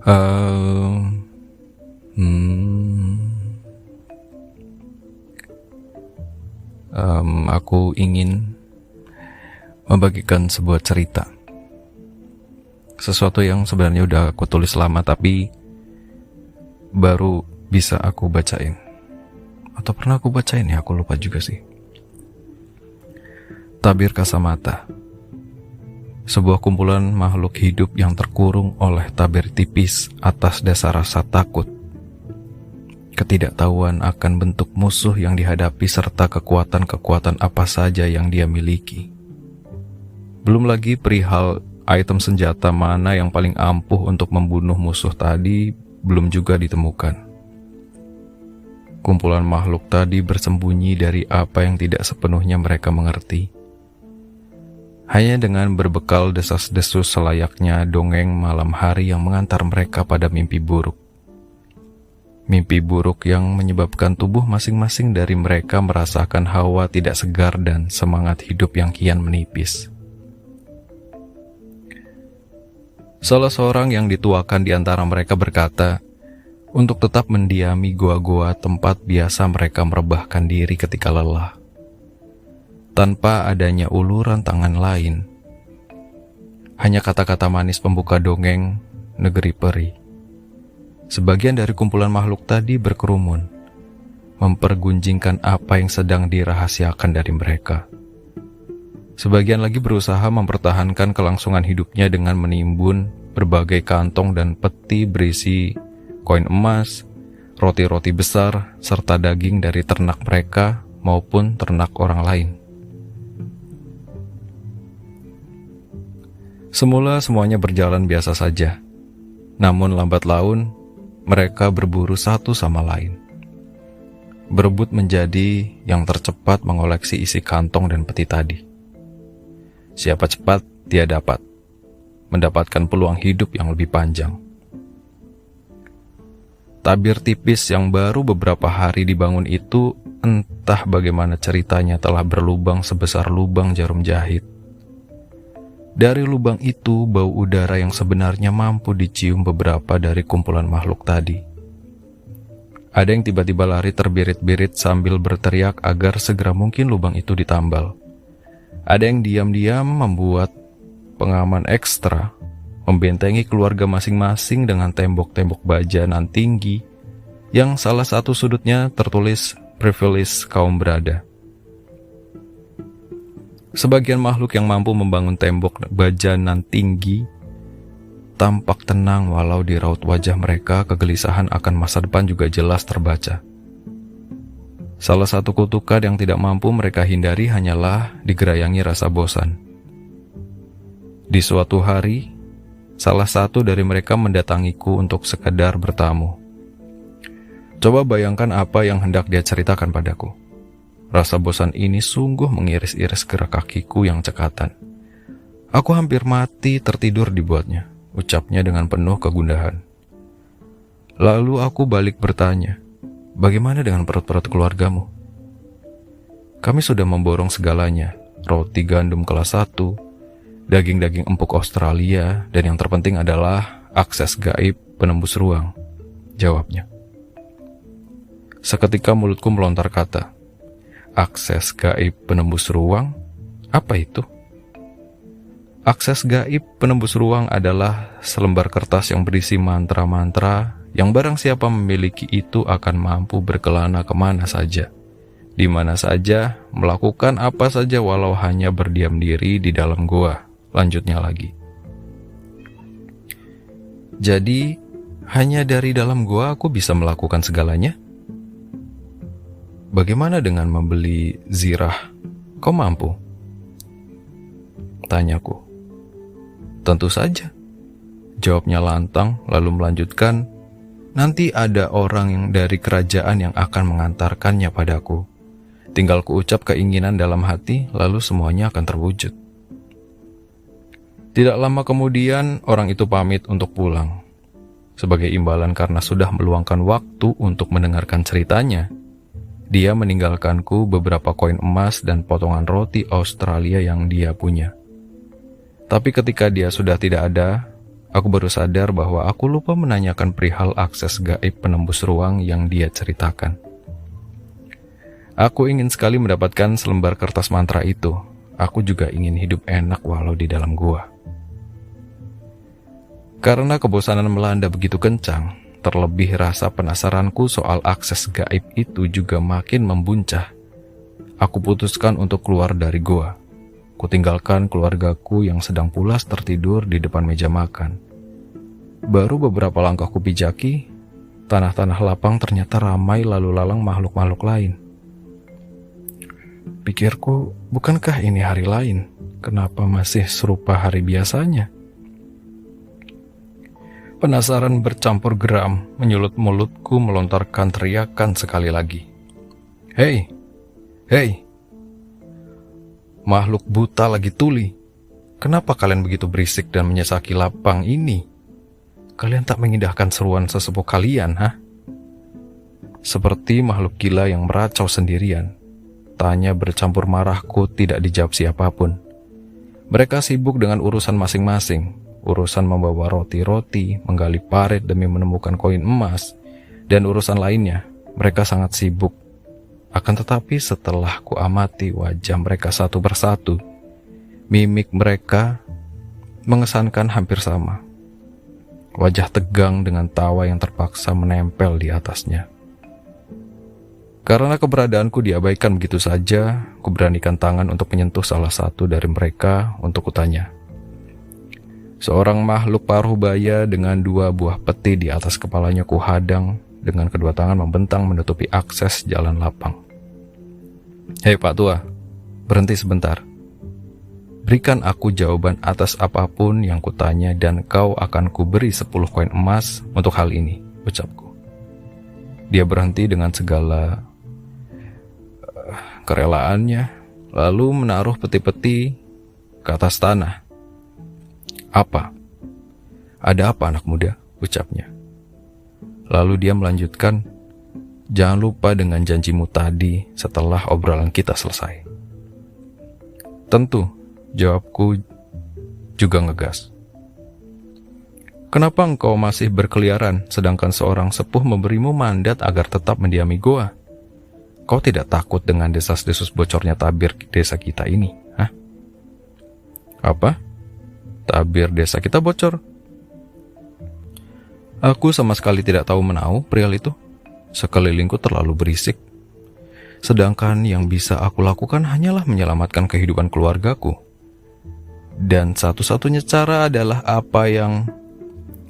Eh, aku ingin membagikan sebuah cerita. Sesuatu yang sebenarnya udah aku tulis lama tapi baru bisa aku bacain. Atau pernah aku bacain ya, aku lupa juga sih. Tabir Kasamata. Sebuah kumpulan makhluk hidup yang terkurung oleh tabir tipis atas dasar rasa takut, ketidaktahuan akan bentuk musuh yang dihadapi serta kekuatan-kekuatan apa saja yang dia miliki. Belum lagi perihal item senjata mana yang paling ampuh untuk membunuh musuh tadi belum juga ditemukan. Kumpulan makhluk tadi bersembunyi dari apa yang tidak sepenuhnya mereka mengerti. Hanya dengan berbekal desas-desus selayaknya dongeng malam hari yang mengantar mereka pada mimpi buruk. Mimpi buruk yang menyebabkan tubuh masing-masing dari mereka merasakan hawa tidak segar dan semangat hidup yang kian menipis. Salah seorang yang dituakan di antara mereka berkata, untuk tetap mendiami goa-goa tempat biasa mereka merebahkan diri ketika lelah, tanpa adanya uluran tangan lain. Hanya kata-kata manis pembuka dongeng negeri peri. Sebagian dari kumpulan makhluk tadi berkerumun, mempergunjingkan apa yang sedang dirahasiakan dari mereka. Sebagian lagi berusaha mempertahankan kelangsungan hidupnya dengan menimbun berbagai kantong dan peti berisi koin emas, roti-roti besar, serta daging dari ternak mereka maupun ternak orang lain. Semula semuanya berjalan biasa saja, namun lambat laun mereka berburu satu sama lain, berebut menjadi yang tercepat mengoleksi isi kantong dan peti tadi. Siapa cepat, dia dapat mendapatkan peluang hidup yang lebih panjang. Tabir tipis yang baru beberapa hari dibangun itu entah bagaimana ceritanya telah berlubang sebesar lubang jarum jahit. Dari lubang itu, bau udara yang sebenarnya mampu dicium beberapa dari kumpulan makhluk tadi. Ada yang tiba-tiba lari terbirit-birit sambil berteriak agar segera mungkin lubang itu ditambal. Ada yang diam-diam membuat pengaman ekstra, membentengi keluarga masing-masing dengan tembok-tembok baja nan tinggi, yang salah satu sudutnya tertulis privilege kaum berada. Sebagian makhluk yang mampu membangun tembok baja nan tinggi tampak tenang walau di raut wajah mereka kegelisahan akan masa depan juga jelas terbaca. Salah satu kutukan yang tidak mampu mereka hindari hanyalah digerayangi rasa bosan. Di suatu hari, salah satu dari mereka mendatangiku untuk sekedar bertamu. Coba bayangkan apa yang hendak dia ceritakan padaku. Rasa bosan ini sungguh mengiris-iris gerak kakiku yang cekatan. Aku hampir mati tertidur dibuatnya, ucapnya dengan penuh kegundahan. Lalu aku balik bertanya, bagaimana dengan perut-perut keluargamu? Kami sudah memborong segalanya, roti gandum kelas 1, daging-daging empuk Australia, dan yang terpenting adalah akses gaib penembus ruang, jawabnya. Seketika mulutku melontar kata, akses gaib penembus ruang? Apa itu? Akses gaib penembus ruang adalah selembar kertas yang berisi mantra-mantra yang barang siapa memiliki itu akan mampu berkelana kemana saja, di mana saja, melakukan apa saja walau hanya berdiam diri di dalam goa. Lanjutnya lagi. Jadi, hanya dari dalam goa aku bisa melakukan segalanya? Bagaimana dengan membeli zirah? Kau mampu? Tanyaku. Tentu saja. Jawabnya lantang, lalu melanjutkan, nanti ada orang yang dari kerajaan yang akan mengantarkannya padaku. Tinggal kuucap keinginan dalam hati, lalu semuanya akan terwujud. Tidak lama kemudian, orang itu pamit untuk pulang. Sebagai imbalan karena sudah meluangkan waktu untuk mendengarkan ceritanya, dia meninggalkanku beberapa koin emas dan potongan roti Australia yang dia punya. Tapi ketika dia sudah tidak ada, Aku baru sadar bahwa aku lupa menanyakan perihal akses gaib penembus ruang yang dia ceritakan. Aku ingin sekali mendapatkan selembar kertas mantra itu. Aku juga ingin hidup enak walau di dalam gua. Karena kebosanan melanda begitu kencang, terlebih rasa penasaranku soal akses gaib itu juga makin membuncah. Aku putuskan untuk keluar dari gua. Kutinggalkan keluargaku yang sedang pulas tertidur di depan meja makan. Baru beberapa langkah kupijaki, tanah-tanah lapang ternyata ramai lalu lalang makhluk-makhluk lain. Pikirku, bukankah ini hari lain? Kenapa masih serupa hari biasanya? Penasaran bercampur geram menyulut mulutku melontarkan teriakan sekali lagi. Hei! Hei! Makhluk buta lagi tuli. Kenapa kalian begitu berisik dan menyesaki lapang ini? Kalian tak mengindahkan seruan sesepuh kalian, ha? Seperti makhluk gila yang meracau sendirian. Tanya bercampur marahku tidak dijawab siapapun. Mereka sibuk dengan urusan masing-masing. Urusan membawa roti-roti, menggali parit demi menemukan koin emas, dan urusan lainnya. Mereka sangat sibuk. Akan tetapi setelah ku amati wajah mereka satu persatu, mimik mereka mengesankan hampir sama. Wajah tegang dengan tawa yang terpaksa menempel di atasnya. Karena keberadaanku diabaikan begitu saja, ku beranikan tangan untuk menyentuh salah satu dari mereka untuk kutanya. Seorang makhluk paruh baya dengan 2 buah peti di atas kepalanya kuhadang dengan kedua tangan membentang menutupi akses jalan lapang. Hei Pak Tua, berhenti sebentar. Berikan aku jawaban atas apapun yang kutanya dan kau akan kuberi 10 koin emas untuk hal ini, ucapku. Dia berhenti dengan segala kerelaannya, lalu menaruh peti-peti ke atas tanah. Apa? Ada apa anak muda? Ucapnya. Lalu dia melanjutkan, jangan lupa dengan janjimu tadi setelah obrolan kita selesai. Tentu, jawabku juga ngegas. Kenapa engkau masih berkeliaran sedangkan seorang sepuh memberimu mandat agar tetap mendiami goa? Kau tidak takut dengan desas-desus bocornya tabir desa kita ini, hah? Apa? Tabir desa kita bocor? Aku sama sekali tidak tahu menahu perihal itu. Sekelilingku terlalu berisik. Sedangkan yang bisa aku lakukan hanyalah menyelamatkan kehidupan keluargaku. Dan satu-satunya cara adalah apa yang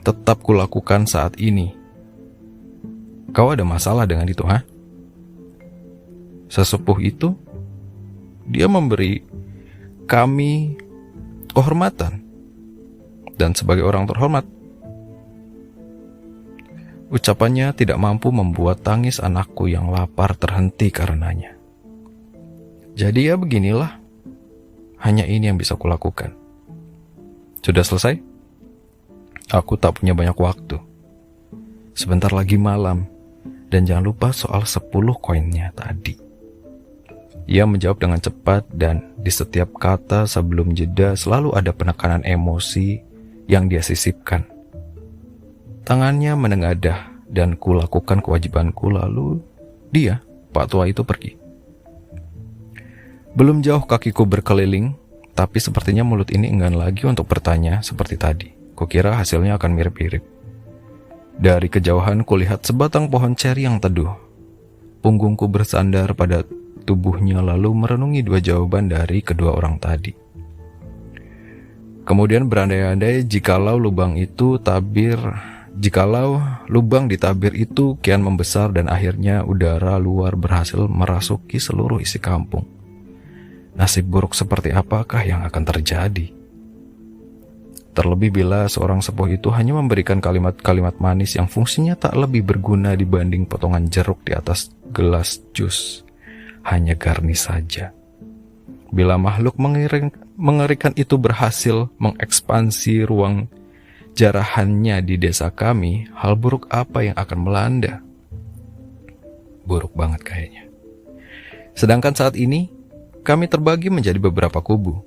tetap kulakukan saat ini. Kau ada masalah dengan itu, hah? Sesepuh itu, dia memberi kami kehormatan. Dan sebagai orang terhormat, ucapannya tidak mampu membuat tangis anakku yang lapar terhenti karenanya. Jadi ya beginilah, hanya ini yang bisa kulakukan. Sudah selesai? Aku tak punya banyak waktu. Sebentar lagi malam, dan jangan lupa soal 10 koinnya tadi. Ia menjawab dengan cepat dan di setiap kata sebelum jeda selalu ada penekanan emosi yang dia sisipkan. Tangannya menengadah dan kulakukan kewajibanku lalu dia, Pak Tua itu pergi. Belum jauh kakiku berkeliling, tapi sepertinya mulut ini enggan lagi untuk bertanya seperti tadi. Kukira hasilnya akan mirip-mirip. Dari kejauhan kulihat sebatang pohon ceri yang teduh. Punggungku bersandar pada tubuhnya lalu merenungi 2 jawaban dari kedua orang tadi. Kemudian berandai-andai jikalau lubang di tabir itu kian membesar dan akhirnya udara luar berhasil merasuki seluruh isi kampung. Nasib buruk seperti apakah yang akan terjadi? Terlebih bila seorang sepuh itu hanya memberikan kalimat-kalimat manis yang fungsinya tak lebih berguna dibanding potongan jeruk di atas gelas jus. Hanya garnis saja. Bila makhluk mengerikan itu berhasil mengekspansi ruang jarahannya di desa kami, hal buruk apa yang akan melanda? Buruk banget kayaknya. Sedangkan saat ini, kami terbagi menjadi beberapa kubu.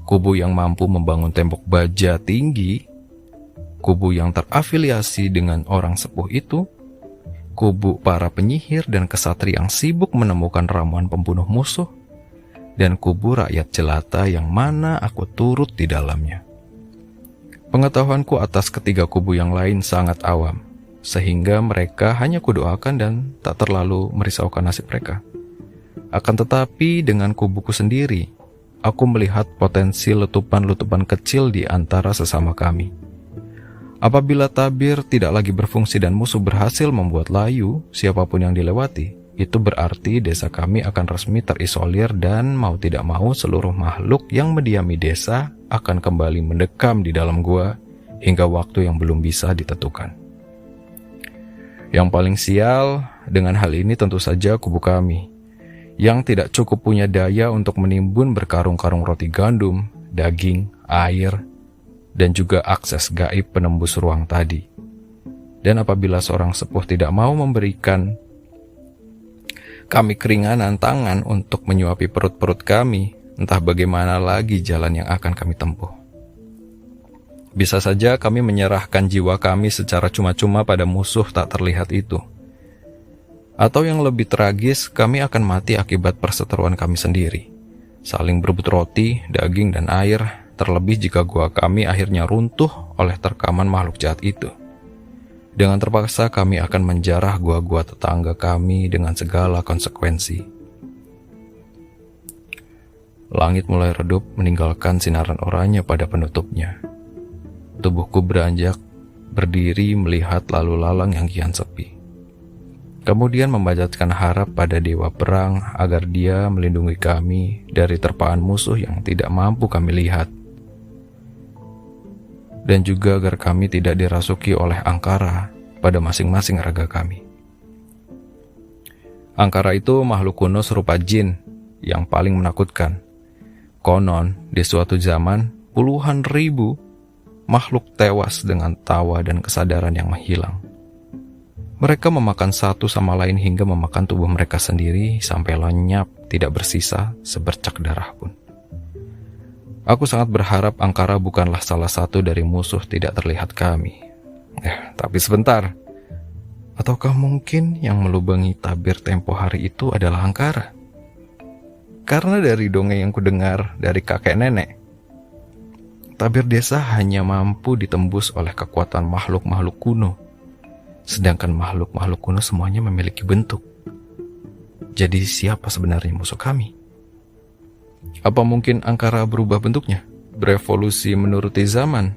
Kubu yang mampu membangun tembok baja tinggi, kubu yang terafiliasi dengan orang sepuh itu, kubu para penyihir dan kesatria yang sibuk menemukan ramuan pembunuh musuh, dan kubu rakyat jelata yang mana aku turut di dalamnya. Pengetahuanku atas ketiga kubu yang lain sangat awam, sehingga mereka hanya kudoakan dan tak terlalu merisaukan nasib mereka. Akan tetapi dengan kubuku sendiri, aku melihat potensi letupan-letupan kecil di antara sesama kami. Apabila tabir tidak lagi berfungsi dan musuh berhasil membuat layu siapapun yang dilewati, itu berarti desa kami akan resmi terisolir dan mau tidak mau seluruh makhluk yang mendiami desa akan kembali mendekam di dalam gua hingga waktu yang belum bisa ditentukan. Yang paling sial dengan hal ini tentu saja kubu kami, yang tidak cukup punya daya untuk menimbun berkarung-karung roti gandum, daging, air, dan juga akses gaib penembus ruang tadi. Dan apabila seorang sepuh tidak mau memberikan kami keringanan tangan untuk menyuapi perut-perut kami, entah bagaimana lagi jalan yang akan kami tempuh. Bisa saja kami menyerahkan jiwa kami secara cuma-cuma pada musuh tak terlihat itu. Atau yang lebih tragis, kami akan mati akibat perseteruan kami sendiri, saling berebut roti, daging, dan air, terlebih jika gua kami akhirnya runtuh oleh terkaman makhluk jahat itu. Dengan terpaksa kami akan menjarah gua-gua tetangga kami dengan segala konsekuensi. Langit mulai redup meninggalkan sinaran oranye pada penutupnya. Tubuhku beranjak berdiri melihat lalu lalang yang kian sepi. Kemudian membajatkan harap pada dewa perang agar dia melindungi kami dari terpaan musuh yang tidak mampu kami lihat. Dan juga agar kami tidak dirasuki oleh angkara pada masing-masing raga kami. Angkara itu makhluk kuno serupa jin yang paling menakutkan. Konon, di suatu zaman, puluhan ribu makhluk tewas dengan tawa dan kesadaran yang menghilang. Mereka memakan satu sama lain hingga memakan tubuh mereka sendiri sampai lenyap, tidak bersisa sebercak darah pun. Aku sangat berharap angkara bukanlah salah satu dari musuh tidak terlihat kami. Tapi sebentar. Ataukah mungkin yang melubangi tabir tempo hari itu adalah angkara? Karena dari dongeng yang kudengar dari kakek nenek, tabir desa hanya mampu ditembus oleh kekuatan makhluk-makhluk kuno. Sedangkan makhluk-makhluk kuno semuanya memiliki bentuk. Jadi siapa sebenarnya musuh kami? Apa mungkin angkara berubah bentuknya? Berevolusi menuruti zaman?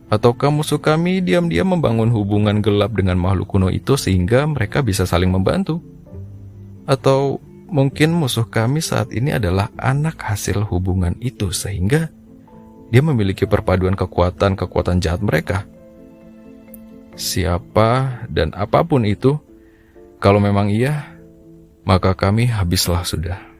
Ataukah musuh kami diam-diam membangun hubungan gelap dengan makhluk kuno itu sehingga mereka bisa saling membantu? Atau mungkin musuh kami saat ini adalah anak hasil hubungan itu sehingga dia memiliki perpaduan kekuatan-kekuatan jahat mereka? Siapa dan apapun itu, kalau memang iya, maka kami habislah sudah.